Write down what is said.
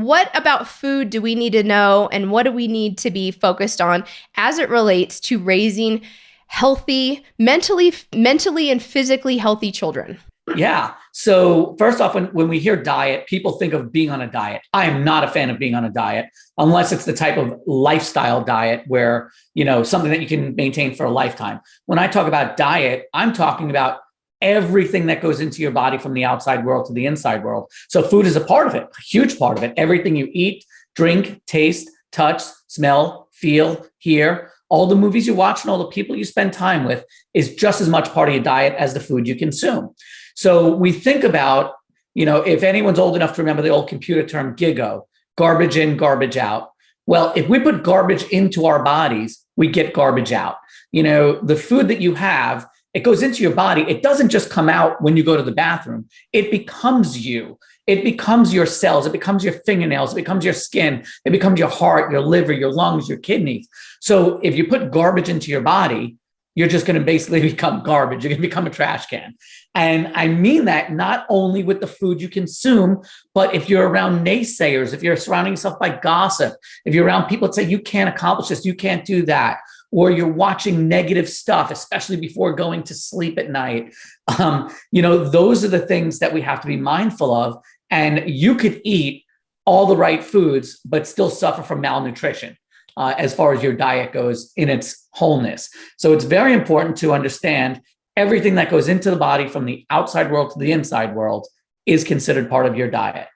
what about food do we need to know, and what do we need to be focused on as it relates to raising healthy, mentally and physically healthy children? Yeah. So first off, when we hear diet, people think of being on a diet. I am not a fan of being on a diet unless it's the type of lifestyle diet where, something that you can maintain for a lifetime. When I talk about diet, I'm talking about everything that goes into your body from the outside world to the inside world. So food is a part of it, a huge part of it. Everything you eat, drink, taste, touch, smell, feel, hear, all the movies you watch and all the people you spend time with is just as much part of your diet as the food you consume. So we think about, if anyone's old enough to remember the old computer term GIGO, garbage in, garbage out. Well, if we put garbage into our bodies, we get garbage out. The food that you have, it goes into your body. It doesn't just come out when you go to the bathroom. It becomes you. It becomes your cells. It becomes your fingernails. It becomes your skin. It becomes your heart, your liver, your lungs, your kidneys. So if you put garbage into your body, you're just going to basically become garbage. You're going to become a trash can. And I mean that not only with the food you consume, but if you're around naysayers, if you're surrounding yourself by gossip, if you're around people that say, you can't accomplish this, you can't do that, or you're watching negative stuff, especially before going to sleep at night. Those are the things that we have to be mindful of. And you could eat all the right foods, but still suffer from malnutrition. As far as your diet goes in its wholeness. So it's very important to understand everything that goes into the body from the outside world to the inside world is considered part of your diet.